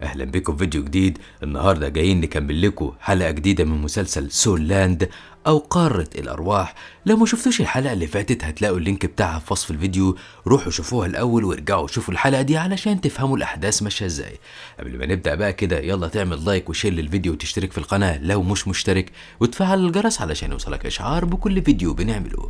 اهلا بكم في فيديو جديد. النهارده جايين نكمل لكم حلقه جديده من مسلسل سول لاند او قاره الارواح. لو ما شفتوش الحلقه اللي فاتت هتلاقوا اللينك بتاعها في وصف الفيديو، روحوا شوفوها الاول وارجعوا شوفوا الحلقه دي علشان تفهموا الاحداث ماشيه ازاي. قبل ما نبدا بقى كده يلا تعمل لايك وشير للفيديو وتشترك في القناه لو مش مشترك، وتفعل الجرس علشان يوصلك اشعار بكل فيديو بنعمله.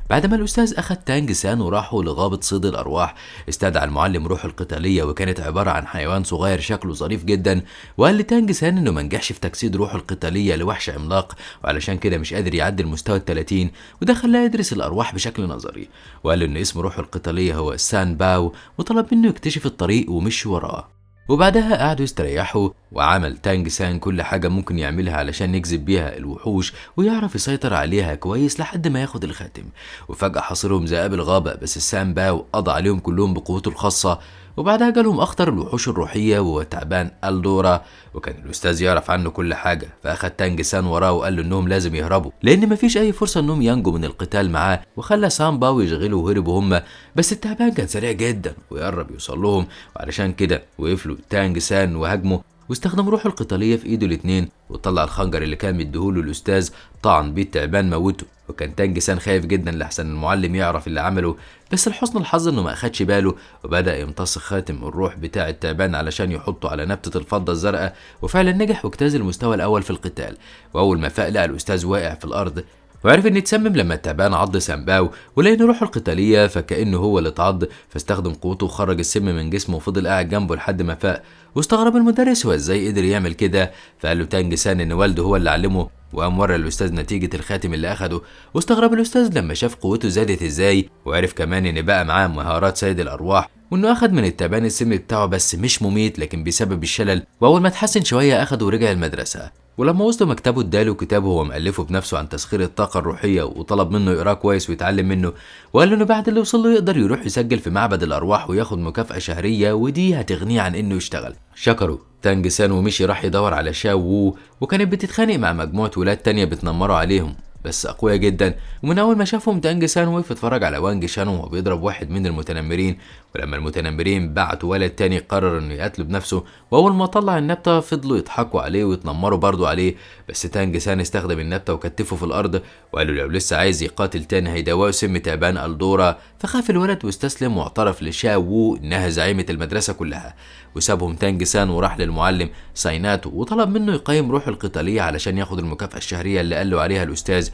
بعد ما الأستاذ أخد تانج سان وراحوا لغابة صيد الأرواح، استدعى المعلم روحه القتالية وكانت عبارة عن حيوان صغير شكله ظريف جدا، وقال لتانج سان إنه منجحش في تجسيد روحه القتالية لوحش عملاق، وعلشان كده مش قادر يعدي المستوى ال30، وده خلاه يدرس الأرواح بشكل نظري. وقال له إن اسم روحه القتالية هو سان باو، وطلب منه يكتشف الطريق ومشي وراه. وبعدها قعدوا يستريحوا، وعمل تانج سان كل حاجة ممكن يعملها علشان يجذب بيها الوحوش ويعرف يسيطر عليها كويس لحد ما ياخد الخاتم. وفجأة حاصرهم ذئاب الغابة، بس سان باو قضى عليهم كلهم بقوته الخاصة. وبعدها جالهم أخطر الوحوش الروحية وهو تعبان ألدورا، وكان الأستاذ يعرف عنه كل حاجة، فأخد تانج سان وراه وقال له إنهم لازم يهربوا لأن مفيش أي فرصة إنهم ينجوا من القتال معاه، وخلى سان باو يشغله وهربوا هما. بس التعبان كان سريع جدا ويقرب يوصل لهم، وعلشان كده وقفلوا تانج سان وهاجموا، واستخدم روحه القتالية في ايده الاتنين، وطلع الخنجر اللي كان مديهوله الأستاذ طعن بيه التعبان موته. وكان تانج سان خايف جدا لحسن المعلم يعرف اللي عمله، بس لحسن الحظ انه ما اخدش باله، وبدأ يمتص خاتم الروح بتاع التعبان علشان يحطه على نبتة الفضة الزرقاء، وفعلا نجح واجتاز المستوى الأول في القتال. وأول ما فاق لقى الأستاذ واقع في الأرض، وعرف ان يتسمم لما التعبان عض سامباو، ولان روحه القتاليه فكانه هو اللي اتعض، فاستخدم قوته وخرج السم من جسمه وفضل قاعد جنبه لحد ما فاق. واستغرب المدرس هو ازاي قدر يعمل كده، فقال له تانج سان ان والده هو اللي علمه، وقام ورى الاستاذ نتيجه الخاتم اللي اخده. واستغرب الاستاذ لما شاف قوته زادت ازاي، وعرف كمان ان بقى معاه مهارات سيد الارواح، وانه اخد من التعبان السم بتاعه بس مش مميت لكن بسبب الشلل. واول ما اتحسن شويه اخده ورجع المدرسه. ولما وصلوا مكتبه اداله كتاب هو مألفه بنفسه عن تسخير الطاقة الروحية، وطلب منه يقراه كويس ويتعلم منه، وقال له انه بعد اللي وصل له يقدر يروح يسجل في معبد الأرواح وياخد مكافأة شهرية ودي هتغنيه عن انه يشتغل. شكره تانج سان ومشي راح يدور على شاو وو، وكانت بتتخانق مع مجموعة ولاد تانية بتنمروا عليهم بس أقوياء جدا. ومن أول ما شافهم تانج سان وقف اتفرج على وانج شان وهو بيضرب واحد من المتنمرين. ولما المتنمرين بعتوا ولد تاني قرر إنه يقتله بنفسه، وأول ما طلع النبتة فضلوا يضحكوا عليه ويتنمروا برضه عليه، بس تانج سان استخدم النبتة وكتفه في الأرض، وقال له لو لسه عايز يقاتل تاني هيدوقه سم تعبان ألدورا. فخاف الولد واستسلم واعترف لشاو وو إنها زعيمة المدرسة كلها. وسابهم تانج سان وراح للمعلم سايناتو وطلب منه يقيم روحه القتالية علشان ياخد المكافأة الشهرية اللي قال له عليها الأستاذ.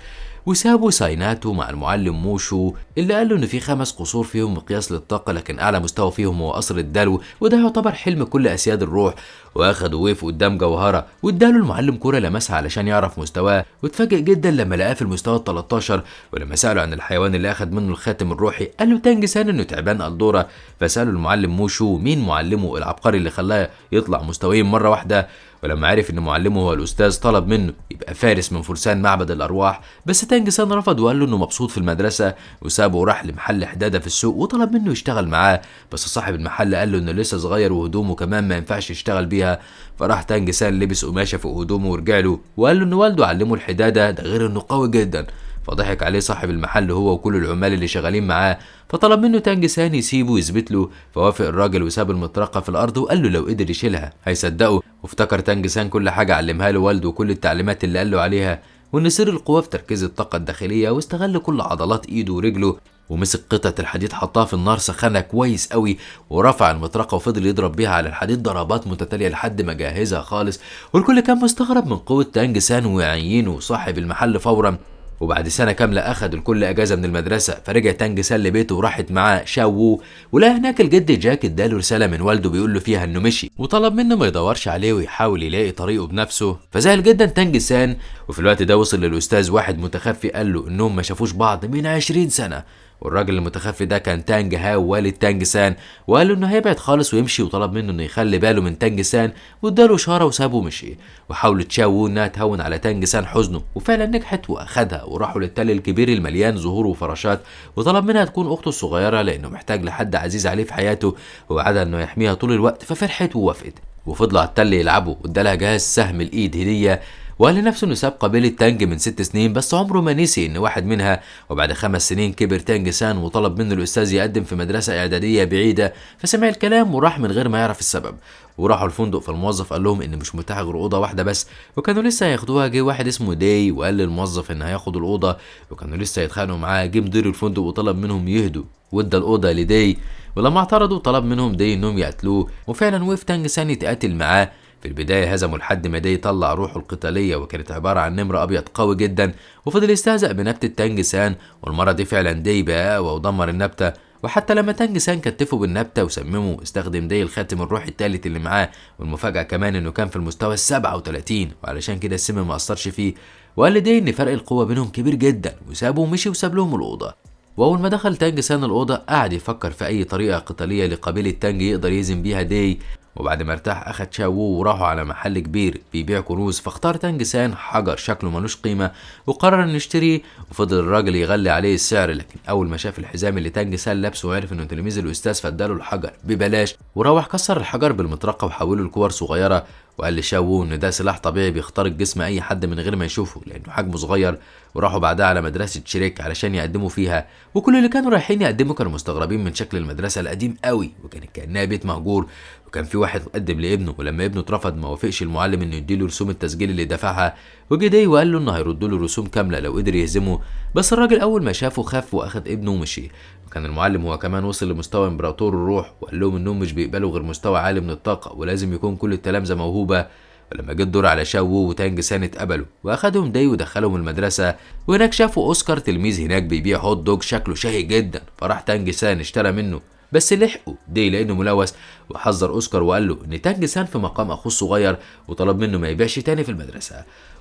وسابوا سايناتو مع المعلم موشو اللي قال له ان في 5 قصور فيهم مقياس للطاقه، لكن اعلى مستوى فيهم هو قصر الدلو، وده يعتبر حلم كل اسياد الروح. واخدوا وقفوا قدام جوهره واداله المعلم كوره لمسها علشان يعرف مستواه، واتفاجئ جدا لما لقاه في المستوى ال13. ولما ساله عن الحيوان اللي اخد منه الخاتم الروحي قال له تانج سان انه تعبان الدورا. فساله المعلم موشو مين معلمه العبقري اللي خلاه يطلع مستويين مره واحده. ولما عرف ان معلمه هو الاستاذ طلب منه يبقى فارس من فرسان معبد الارواح، بس تانج سان رفض وقال له انه مبسوط في المدرسه، وسابه وراح لمحل حداده في السوق وطلب منه يشتغل معاه. بس صاحب المحل قال له انه لسه صغير وهدومه كمان ما ينفعش يشتغل بيها. فراح تانج سان لبس قماشه فوق هدومه ورجع له وقال له ان والده علمه الحداده، ده غير انه قوي جدا. فضحك عليه صاحب المحل هو وكل العمال اللي شغالين معاه، فطلب منه تانج سان يسيبه ويثبت له. فوافق الراجل وساب المطرقه في الارض وقال له لو قدر يشيلها هيصدقه. وافتكر تانج سان كل حاجه علمها له والده وكل التعليمات اللي قال له عليها، وان سر القوه في تركيز الطاقه الداخليه، واستغل كل عضلات ايده ورجله، ومسك قطعة الحديد حطها في النار سخنها كويس قوي، ورفع المطرقة وفضل يضرب بيها على الحديد ضربات متتالية لحد ما جهزها خالص. والكل كان مستغرب من قوة تانج سان ويعينه وصاحب المحل فورا. وبعد سنة كاملة أخد الكل أجازة من المدرسة، فرجع تانج سان لبيته وراحت معاه شاو وو، ولقى هناك الجد جاك اداله رسالة من والده بيقول له فيها إنه مشي، وطلب منه ما يدورش عليه ويحاول يلاقي طريقه بنفسه. فزعل جدا تانج سان. وفي الوقت ده وصل للأستاذ واحد متخفي قال له إنهم ما شافوش بعض من 20 سنة، والراجل المتخفي ده كان تانج هاو والد تانج سان، وقال له انه هيبعد خالص ويمشي، وطلب منه انه يخلي باله من تانج سان، واداله اشاره وسابه ومشي. وحاولت شاو وو انها تهون على تانج سان حزنه، وفعلا نجحت واخدها وراحوا للتل الكبير المليان زهور وفراشات، وطلب منها تكون اخته الصغيره لانه محتاج لحد عزيز عليه في حياته، ووعدها انه يحميها طول الوقت. ففرحت ووافقت، وفضلوا على التل يلعبوا، وادالها جهاز سهم الايد هديه. وقال لنفسه انه ساب قبيلة تانج من 6 سنين، بس عمره ما نسي ان واحد منها. وبعد 5 سنين كبر تانج سان وطلب منه الاستاذ يقدم في مدرسة اعدادية بعيدة، فسمع الكلام وراح من غير ما يعرف السبب. وراحوا الفندق، فالموظف قال لهم ان مش متاح غير اوضه واحده بس، وكانوا لسه هياخدوها. جه واحد اسمه داي وقال للموظف ان هياخد الاوضه، وكانوا لسه يتخانقوا معاه. جه مدير الفندق وطلب منهم يهدوا وادى الاوضه لداي، ولما اعترضوا طلب منهم داي انهم يقتلوه. وفعلا وقف تانج سان يتقاتل معاه. في البداية هزموا لحد ما داي طلع روحه القتالية، وكانت عبارة عن نمر أبيض قوي جدا، وفضل يستهزأ بنبتة تانج سان. والمرة دي فعلا داي بقى أقوى ودمر النبتة. وحتى لما تانج سان كتفه بالنبتة وسممه، استخدم داي الخاتم الروحي التالت اللي معاه. والمفاجأة كمان إنه كان في المستوى ال37، وعلشان كده السم ما أثرش فيه. وقال لداي إن فرق القوة بينهم كبير جدا، وسابه ومشي وساب لهم الأوضة. وأول ما دخل تانج سان الأوضة قعد يفكر في أي طريقة قتالية لقبيلة تانج يقدر يهزم بيها داي. وبعد ما ارتاح اخد شاو وراحوا على محل كبير بيبيع كنوز، فاختار تانج سان حجر شكله ملوش قيمه وقرر انه يشتريه. وفضل الراجل يغلي عليه السعر، لكن اول ما شاف الحزام اللي تانج سان لابسه وعرف انه تلميذ الاستاذ فاداله الحجر ببلاش. وروح كسر الحجر بالمطرقه وحوله لكور صغيره، وقال لشاو ان ده سلاح طبيعي بيخترق جسم اي حد من غير ما يشوفه لانه حجمه صغير. وراحوا بعدها على مدرسه شريك علشان يقدموا فيها، وكل اللي كانوا رايحين يقدموا كانوا مستغربين من شكل المدرسه القديم قوي، وكانت كانها بيت مهجور. وكان في واحد قدم لابنه، ولما ابنه اترفض ما وافقش المعلم انه يديله رسوم التسجيل اللي دفعها. وجه داي وقال له انه هيردوا له رسوم كامله لو قدر يهزمه، بس الراجل اول ما شافه خاف واخد ابنه ومشي. وكان المعلم هو كمان وصل لمستوى امبراطور الروح، وقال لهم انهم مش بيقبلوا غير مستوى عالي من الطاقه، ولازم يكون كل التلامذه موهوبه. ولما جه الدور على شاو وتانج سان اتقبلوا، واخدهم داي ودخلهم المدرسه. وهناك شافوا اوسكار تلميذ هناك بيبيع هوت دوج شكله شهي جدا، فراح تانج سان اشترى منه، بس لحقوا داي لانه ملوث. وحذر اوسكار وقال له ان تانج سان في مقام اخوه الصغير، وطلب منه ما يبيعش تاني في المدرسه.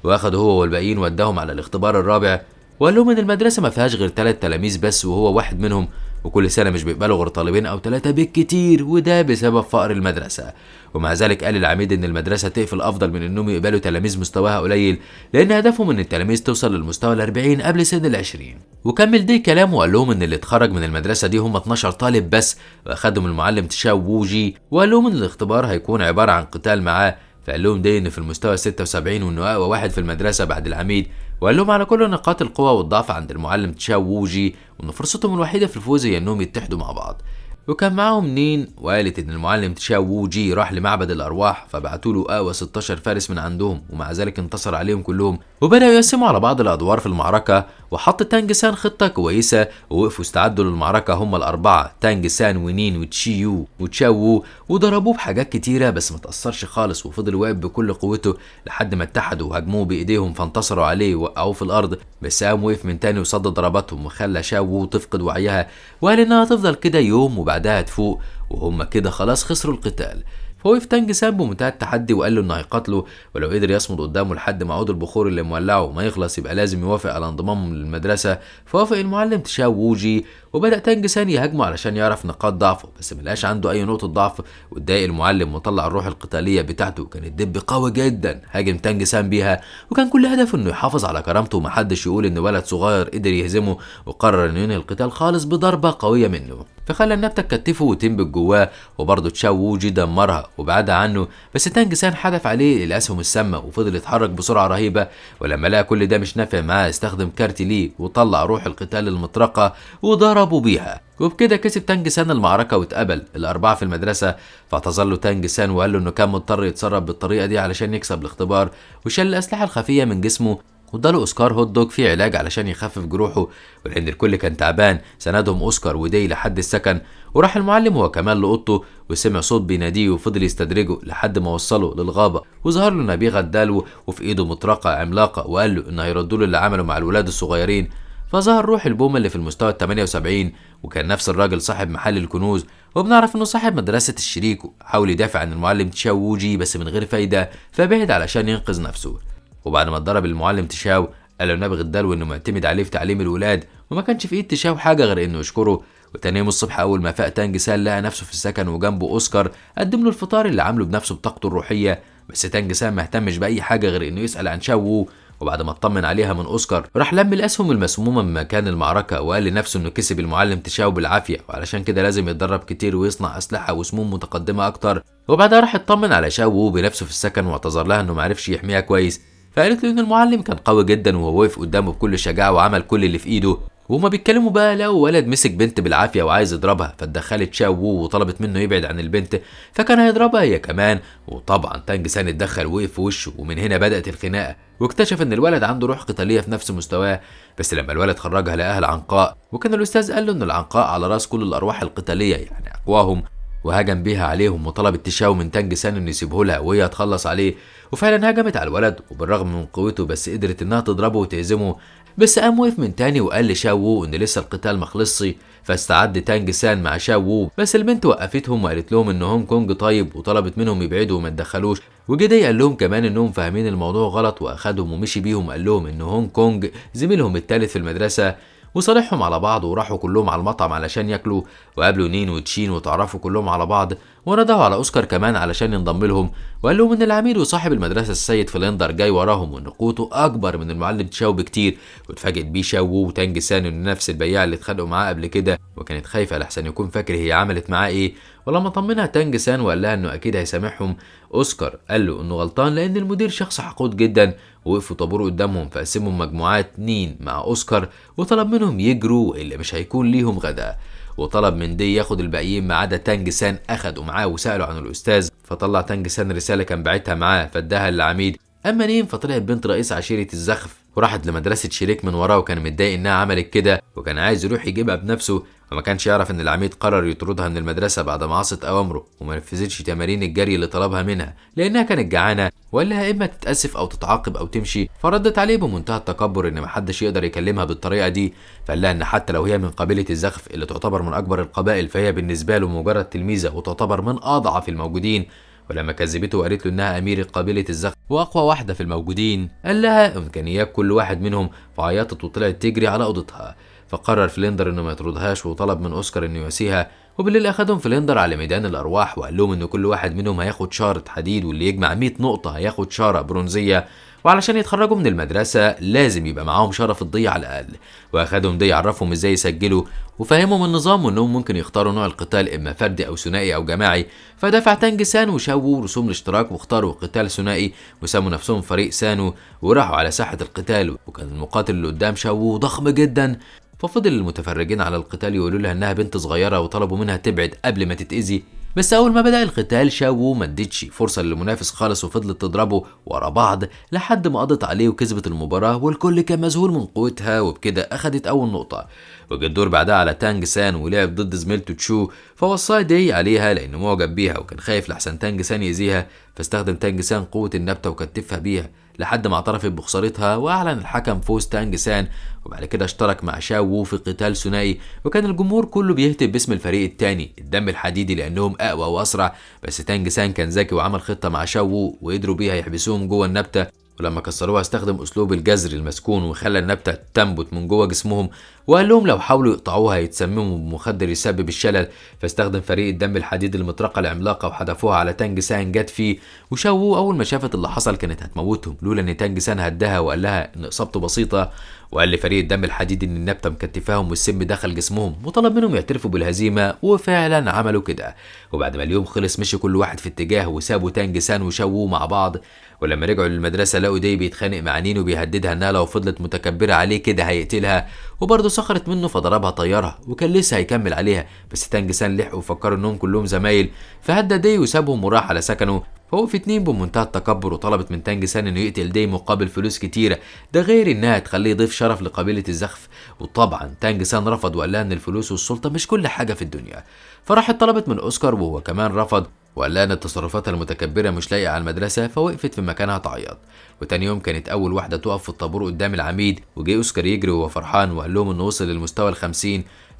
واخده هو والباقيين وداهم على الاختبار الرابع، وقال لهم ان المدرسه ما فيهاش غير 3 تلاميذ بس وهو واحد منهم، وكل سنه مش بيقبلوا غير طالبين او 3 بالكتير، وده بسبب فقر المدرسه. ومع ذلك قال العميد ان المدرسه تقفل افضل من انهم يقبلوا تلاميذ مستواها قليل، لان هدفهم ان التلاميذ توصل للمستوى ال40 قبل سن ال20. وكمل دي كلامه وقال لهم ان اللي اتخرج من المدرسه دي هم 12 طالب بس. واخدهم المعلم تشاو ووجي وقال لهم ان الاختبار هيكون عباره عن قتال معاه. فقال لهم دي ان في المستوى 76 وانه اقوى واحد في المدرسه بعد العميد. وقال لهم على كل نقاط القوه والضعف عند المعلم تشاو ووجي، وان فرصتهم الوحيده في الفوز هي انهم يتحدوا مع بعض. وكان معاهم نين، وقالت ان المعلم تشاو ووجي راح لمعبد الارواح، فبعتوا له اقوى 16 فارس من عندهم، ومع ذلك انتصر عليهم كلهم. وبداوا يقسموا على بعض الادوار في المعركه. وحط تانج سان خطه كويسه، ووقفوا استعدوا للمعركه هم الاربعه تانج سان ونين وتشيو وتشاو، وضربوه بحاجات كتيره بس ما تاثرش خالص، وفضل واقف بكل قوته لحد ما اتحدوا وهاجموه بايديهم فانتصروا عليه ووقعوه في الارض. بس قام وقف من تاني وصد ضرباتهم وخلى شاو تفقد وعيها، وقال انها تفضل كده يوم وبعدها تفوق، وهم كده خلاص خسروا القتال. فوقف تانج سان بمنتهى التحدي وقال له انه هيقاتله، ولو قدر يصمد قدامه لحد ما عود البخور اللي مولعه ما يخلص يبقى لازم يوافق على انضمامهم للمدرسه. فوافق المعلم تشاو ووجي، وبدا تانج سان يهاجمه علشان يعرف نقاط ضعفه، بس ملقاش عنده اي نقطه ضعف. واتضايق المعلم وطلع الروح القتاليه بتاعته، كانت دب قوي جدا هاجم تانج سان بيها، وكان كل هدفه انه يحافظ على كرامته ومحدش يقول ان ولد صغير قدر يهزمه. وقرر انه ينهي القتال خالص بضربه قويه منه، فخلى النبته تكتفه وتنبت جواه. وبرضه تشاو ووجي دمرها وبعدها عنه، بس تانج سان حدف عليه الاسهم السامه وفضل يتحرك بسرعه رهيبه. ولما لقى كل ده مش نافع معاه استخدم كارت ليه وطلع روح القتال المطرقه وضربوا بيها. وبكده كسب تانج سان المعركه واتقبل الاربعه في المدرسه. فاعتذر له تانج سان وقال له انه كان مضطر يتصرف بالطريقه دي علشان يكسب الاختبار، وشال الاسلحه الخفيه من جسمه واداله اوسكار هوت دوج فيه علاج علشان يخفف جروحه. ولان الكل كان تعبان سندهم اوسكار وداي لحد السكن. وراح المعلم هو كمان لاوضته وسمع صوت بيناديه وفضل يستدرجه لحد ما وصله للغابه، وظهر له نبيغه دالو وفي ايده مطرقه عملاقه، وقال له انه هيردوا له اللي عمله مع الولاد الصغيرين. فظهر روح البومه اللي في المستوى ال78، وكان نفس الراجل صاحب محل الكنوز، وبنعرف انه صاحب مدرسه الشريكو. حاول يدافع عن المعلم تشاو ووجي بس من غير فايده، فبعد علشان ينقذ نفسه. وبعد ما اتضرب المعلم تشاو قال له نابغ الدلو انه معتمد عليه في تعليم الولاد، وما كانش في ايد تشاو حاجه غير انه يشكره. وتاني يوم الصبح اول ما فاق تانج سان لقى نفسه في السكن وجنبه اوسكار قدم له الفطار اللي عامله بنفسه بطاقته الروحيه. بس تانج سان ما اهتمش باي حاجه غير انه يسال عن شاو. وبعد ما اطمن عليها من اوسكار راح لم الاسهم المسمومه من مكان المعركه، وقال لنفسه انه كسب المعلم تشاو بالعافيه، وعلشان كده لازم يتدرب كتير ويصنع اسلحه وسموم متقدمه اكتر. وبعدها راح اطمن على شاو بنفسه في السكن واعتذر لها انه معرفش يحميها كويس. فقالت له ان المعلم كان قوي جدا وهو واقف قدامه بكل شجاعه وعمل كل اللي في ايده. وهما بيتكلموا بقى لقوا ولد مسك بنت بالعافيه وعايز يضربها، فاتدخلت شاو وو وطلبت منه يبعد عن البنت، فكان هيضربها هي كمان. وطبعا تانج سان اتدخل ووقف في وشه، ومن هنا بدات الخناقه. واكتشف ان الولد عنده روح قتاليه في نفس مستواه. بس لما الولد خرجها لقاها العنقاء، وكان الاستاذ قال له ان العنقاء على راس كل الارواح القتاليه، يعني اقواهم، وهجم بيها عليهم وطلبت تشاو من تانج سان انه يسيبه لها وهي تخلص عليه. وفعلا هجمت على الولد، وبالرغم من قوته بس قدرت انها تضربه وتهزمه. بس قام وقف من تاني وقال لشاو وو ان لسه القتال مخلصش، فاستعد تانج سان مع شاو وو. بس البنت وقفتهم وقالت لهم ان هونج كونج طيب، وطلبت منهم يبعدوا وما يتدخلوش. وجدي قال لهم كمان انهم فاهمين الموضوع غلط، واخدهم ومشي بيهم. قال لهم ان هونج كونج زميلهم الثالث في المدرسه، وصالحهم على بعض، وراحوا كلهم على المطعم علشان ياكلوا، وقابلوا نين وتشين وتعرفوا كلهم على بعض. وندهوا على اوسكار كمان علشان ينضم لهم، وقال لهم ان العميد وصاحب المدرسه السيد فليندر جاي وراهم، وان قوته اكبر من المعلم تشاو بكتير. واتفاجئت بيه شاو وتانج سان ان نفس البياع اللي اتخانقوا معاه قبل كده، وكانت خايفه لحسن يكون فاكر هي عملت معاه ايه. ولما طمنها تانج سان وقال لها انه اكيد هيسامحهم، اوسكار قال له انه غلطان لان المدير شخص حقود جدا. ووقفوا طابور قدامهم، فقسموا مجموعات نين مع اوسكار، وطلب منهم يجروا اللي مش هيكون ليهم غدا. وطلب من دي ياخد الباقيين ما عدا تانج سان. اخدوا معاه وسالوا عن الاستاذ، فطلع تانج سان رساله كان باعتها معاه فاداها للعميد. اما نين فطلعت بنت رئيس عشيره الزخف، وراحت لمدرسه شريك من وراه، وكان متضايق انها عملت كده، وكان عايز يروح يجيبها بنفسه. وما كانش يعرف ان العميد قرر يطردها من المدرسه بعد ما عصت اوامره وما نفذتش تمارين الجري اللي طلبها منها لانها كانت جعانه، وقال لها اما تتاسف او تتعاقب او تمشي. فردت عليه بمنتهى التكبر ان محدش يقدر يكلمها بالطريقه دي. فقال لها ان حتى لو هي من قبيله الزخف اللي تعتبر من اكبر القبائل، فهي بالنسبه له مجرد تلميذه وتعتبر من اضعف الموجودين. ولما كذبته وقالت له انها اميره قبيله الزخم واقوى واحده في الموجودين، قال لها امكانيات كل واحد منهم، فعيطت وطلعت تجري على اوضتها. فقرر فليندر انه ما يطردهاش، وطلب من اوسكار انه يواسيها. وبالليل اخدهم فليندر على ميدان الارواح، وقال لهم ان كل واحد منهم هياخد شارة حديد، واللي يجمع 100 نقطه هياخد شارة برونزيه. وعلشان يتخرجوا من المدرسة لازم يبقى معاهم شارة فضية على الأقل. وأخدهم دي يعرفهم إزاي يسجلوا، وفهمهم النظام وإنهم ممكن يختاروا نوع القتال إما فردي أو ثنائي أو جماعي. فدفع تانج سان وشاو رسوم الاشتراك، واختاروا قتال ثنائي وسموا نفسهم فريق سانو، وراحوا على ساحة القتال. وكان المقاتل اللي قدام شاو ضخم جدا، ففضل المتفرجين على القتال يقولوا لها انها بنت صغيره، وطلبوا منها تبعد قبل ما تتاذي. بس اول ما بدا القتال شاو ما ادتش فرصه للمنافس خالص، وفضلت تضربه ورا بعض لحد ما قضت عليه وكسبت المباراه، والكل كان مذهول من قوتها. وبكده اخدت اول نقطه. وجا الدور بعدها على تانج سان، ولعب ضد زميلته تشو، فوصاه دي عليها لانه معجب بيها، وكان خايف لحسن تانج سان يأذيها. فاستخدم تانج سان قوه النبته وكتفها بيها لحد ما اعترفت بخسارتها، واعلن الحكم فوز تانج سان. وبعد كده اشترك مع شاو في قتال ثنائي، وكان الجمهور كله بيهتف باسم الفريق الثاني الدم الحديدي لانهم اقوى واسرع. بس تانج سان كان ذكي وعمل خطه مع شاو وقدروا بيها يحبسوهم جوه النبته. ولما كسروها استخدم اسلوب الجذر المسكون، وخلى النبته تنبت من جوه جسمهم، وقال لهم لو حاولوا يقطعوها هيتسمموا بمخدر يسبب الشلل. فاستخدم فريق الدم الحديد المطرقه العملاقه وحدفوها على تانج سان، جت فيه. وشاو اول ما شافت اللي حصل كانت هتموتهم، لولا ان تانج سان هدها وقال لها ان اصابته بسيطه. وقال لفريق الدم الحديد ان النبته مكتفاهم والسم دخل جسمهم، وطلب منهم يعترفوا بالهزيمه، وفعلا عملوا كده. وبعد ما اليوم خلص مشي كل واحد في اتجاه، وسابوا تانج سان وشاو مع بعض. ولما رجعوا للمدرسه لقوا دي بيتخانق مع نين وبيهددها انها لو فضلت متكبره عليه كده هيقتلها، وبرضه سخرت منه فضربها طيرها، وكان لسه هيكمل عليها. بس تانج سان لحقوا وفكروا انهم كلهم زمايل، فهدى دي وسابهم وراح على سكنه. فوقفت نين بمنتهى التكبر وطلبت من تانج سان انه يقتل دي مقابل فلوس كتيره، ده غير انها تخليه ضيف شرف لقبيله الزخف. وطبعا تانج سان رفض وقال لها ان الفلوس والسلطه مش كل حاجه في الدنيا. فراحت طلبت من اوسكار وهو كمان رفض، وقال لها ان تصرفاتها المتكبره مش لايقه على المدرسه. فوقفت في مكانها تعيط. وتاني يوم كانت اول واحده تقف في الطابور قدام العميد، وجي اوسكار يجري وهو فرحان وقال لهم انه وصل للمستوى ال50.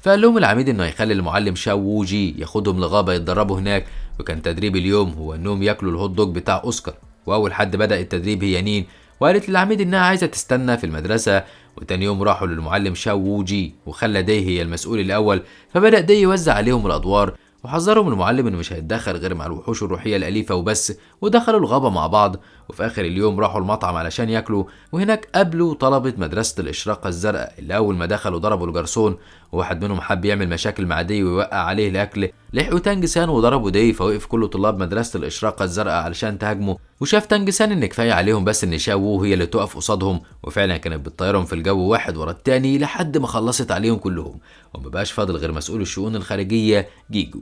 فقال لهم العميد انه هيخلي المعلم شاو ووجي ياخدهم لغابه يتدربوا هناك. وكان تدريب اليوم هو انهم ياكلوا الهوت دوج بتاع اوسكار. واول حد بدا التدريب هي نين، وقالت للعميد انها عايزه تستنى في المدرسه. وتاني يوم راحوا للمعلم شاو ووجي، وخلى دي هي المسؤول الاول. فبدا دي يوزع عليهم الادوار، وحذرهم المعلم انه مش هيتدخل غير مع الوحوش الروحيه الاليفه وبس. ودخلوا الغابه مع بعض. وفي اخر اليوم راحوا المطعم علشان ياكلوا، وهناك قابلوا طلبه مدرسه الاشراقه الزرقاء اللي اول ما دخلوا ضربوا الجرسون، وواحد منهم حب يعمل مشاكل مع دي ويوقع عليه الاكل. لحقوا تانج سان وضربوا دي، فوقف كل طلاب مدرسه الاشراقه الزرقاء علشان تهاجمه. وشاف تانج سان ان كفايه عليهم بس ان شاو وو هي اللي تقف قصادهم، وفعلا كانت بتطيرهم في الجو واحد ورا التاني لحد ما خلصت عليهم كلهم، ومبقاش فاضل غير مسؤول الشؤون الخارجيه جيجو.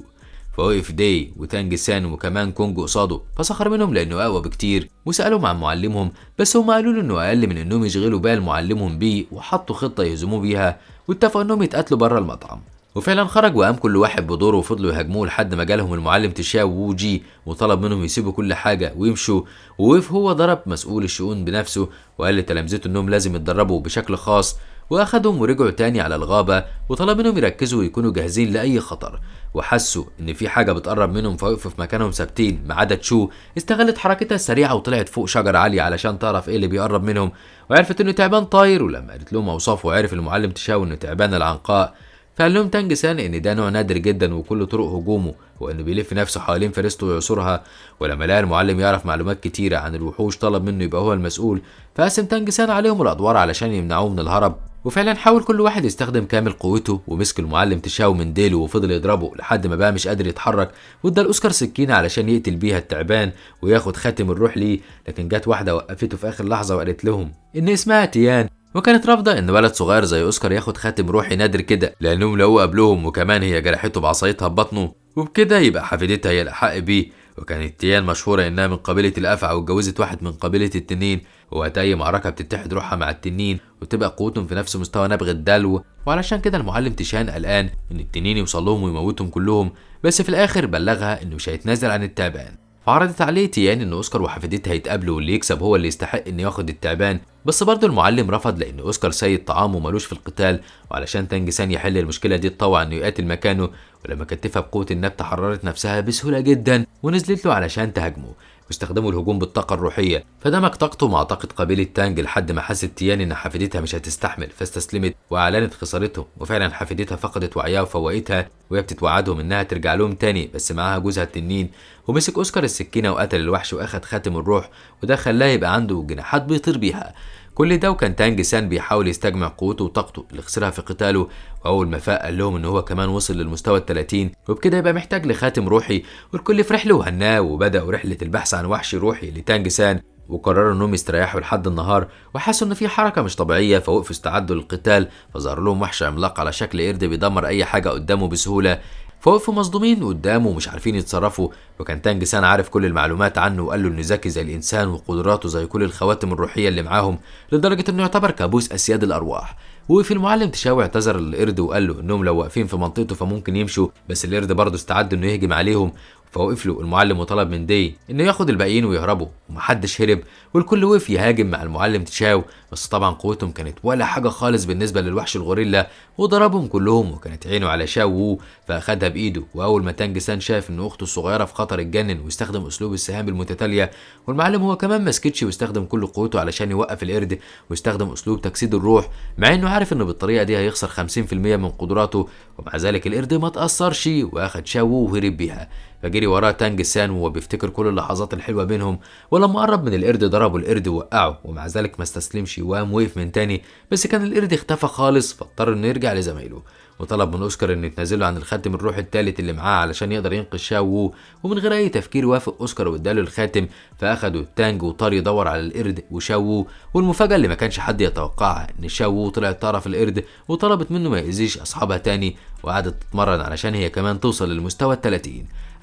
فوقف دي وتانج سان وكمان كونج قصاده، فسخر منهم لانه اقوى بكتير، وسالهم عن معلمهم، بس هم قالوا له انه اقل من انهم يشغلوا بال معلمهم بيه، وحطوا خطه يهزموه بيها، واتفقوا انهم يتقاتلوا بره المطعم. وفعلا خرج وقام كل واحد بدوره وفضلوا يهاجموه لحد ما جالهم المعلم تشاو وو جي وطلب منهم يسيبوا كل حاجه ويمشوا. ووقف هو ضرب مسؤول الشؤون بنفسه وقال لتلامذته انهم لازم يتدربوا بشكل خاص، واخدهم ورجعوا تاني على الغابه وطلب منهم يركزوا ويكونوا جاهزين لاي خطر. وحسوا ان في حاجه بتقرب منهم، فوقفوا في مكانهم ثابتين ما عدا تشو استغلت حركتها السريعه وطلعت فوق شجره عاليه علشان تعرف ايه اللي بيقرب منهم، وعرفت انه تعبان طاير. ولما قالت لهم اوصافه وعرف المعلم تشاو انه تعبان العنقاء، فقال لهم تانج سان ان ده نوع نادر جدا وكل طرق هجومه، وانه بيلف نفسه حوالين فريسته ويعصرها. ولما لقى المعلم يعرف معلومات كتيره عن الوحوش طلب منه يبقى هو المسؤول، فقسم تانج سان عليهم الادوار علشان يمنعوه من الهرب. وفعلا حاول كل واحد يستخدم كامل قوته، ومسك المعلم تشاو من ديله وفضل يضربه لحد ما بقى مش قادر يتحرك، وادى الاوسكار سكينه علشان يقتل بيها التعبان وياخد خاتم الروح ليه. لكن جت واحده وقفته في اخر لحظه وقالت لهم ان اسمها تيان، وكانت رافضه ان ولد صغير زي اوسكار ياخد خاتم روحي نادر كده، لانهم لقوه قبلهم وكمان هي جرحته بعصايتها ببطنه، وبكده يبقى حفيدتها هي الاحق بيه. وكانت تيان مشهوره انها من قبيله الافعى واتجوزت واحد من قبيله التنين، ووقت اي معركه بتتحد روحها مع التنين وتبقى قوتهم في نفس مستوى نبغ الدلو. وعلشان كده المعلم تيشان قلقان ان التنين يوصل لهم ويموتهم كلهم، بس في الاخر بلغها انه مش هيتنازل عن التعبان. فعرضت عليه تيان ان اوسكار وحفيدتها يتقابلوا واللي يكسب هو اللي يستحق انه ياخد التعبان، بس برضه المعلم رفض لان اوسكار سيد طعام ومالوش في القتال، وعلشان تانج سان يحل المشكله دي اتطوع انه يقاتل مكانه. ولما كتفها بقوه النبته حررت نفسها بسهوله جدا ونزلت له علشان تهاجمه، واستخدموا الهجوم بالطاقة الروحية، فدمج طاقته مع طاقة قبيلة تانج لحد ما حست تيان ان حفيدتها مش هتستحمل، فاستسلمت واعلنت خسارته. وفعلا حفيدتها فقدت وعيها وفوقتها، وهي بتتوعدهم انها ترجع لهم تاني بس معاها جوزها التنين. ومسك اوسكار السكينة وقتل الوحش واخد خاتم الروح، وده خلاه يبقى عنده جناحات بيطير بيها. كل ده وكان تانج سان بيحاول يستجمع قوته وطاقته اللي خسرها في قتاله، واول ما فاق قال لهم ان هو كمان وصل للمستوى ال30 وبكده يبقى محتاج لخاتم روحي. والكل فرح له وهناه، وبداوا رحله البحث عن وحش روحي لتانج سان، وقرروا انهم يستريحوا لحد النهار، وحسوا ان في حركه مش طبيعيه فوقفوا استعدوا للقتال. فظهر لهم وحش عملاق على شكل قرد بيدمر اي حاجه قدامه بسهوله، فوقفوا مصدومين قدامه ومش عارفين يتصرفوا. وكان تانج سان عارف كل المعلومات عنه وقال له انه ذكي زي الانسان وقدراته زي كل الخواتم الروحيه اللي معاهم، لدرجه انه يعتبر كابوس اسياد الارواح. وفي المعلم تشاو اعتذر للقرد وقال له انهم لو واقفين في منطقته فممكن يمشوا، بس القرد برضه استعد انه يهجم عليهم. فوقف له المعلم وطلب من دي انه ياخد الباقيين ويهربوا، ومحدش هرب والكل وقف يهاجم مع المعلم تشاو، بس طبعا قوتهم كانت ولا حاجه خالص بالنسبه للوحش الغوريلا، وضربهم كلهم. وكانت عينه على شاو وو فاخدها بايده، واول ما تانج سان شاف ان اخته الصغيره في خطر اتجنن واستخدم اسلوب السهام المتتاليه، والمعلم هو كمان ما سكتش واستخدم كل قوته علشان يوقف القرد، واستخدم اسلوب تجسيد الروح مع انه عارف انه بالطريقه دي هيخسر 50% من قدراته. ومع ذلك القرد ما تاثرش واخد شاو وو وهرب بيها. فجري وراه تانج سان وهو بيفتكر كل اللحظات الحلوه بينهم، ولما قرب من القرد ضربه القرد ووقعه، ومع ذلك ما استسلمش وقام وقف من تاني، بس كان القرد اختفى خالص فاضطر انه يرجع لزمايله. وطلب من اوسكار انه يتنازله عن الخاتم الروحي الثالث اللي معاه علشان يقدر ينقذ شاو وو، ومن غير اي تفكير وافق اوسكار واداله الخاتم. فاخده تانج وطار يدور على القرد وشاو وو، والمفاجاه اللي ما كانش حد يتوقعها ان شاو وو طلعت تعرف القرد وطلبت منه ما يأذيش اصحابها تاني، وقعدت تتمرن علشان هي كمان توصل للمستوى ال30.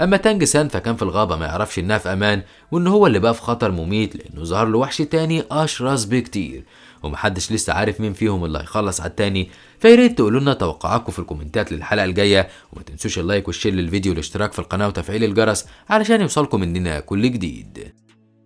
اما تانج سان فكان في الغابه ما يعرفش انها في امان، وان هو اللي بقى في خطر مميت لانه ظهر له وحش تاني اشرس بكتير، ومحدش لسه عارف مين فيهم اللي هيخلص على التاني. فياريت تقولوا لنا توقعاتكم في الكومنتات للحلقه الجايه، وما تنسوش اللايك والشير للفيديو والاشتراك في القناه وتفعيل الجرس علشان يوصلكم مننا كل جديد.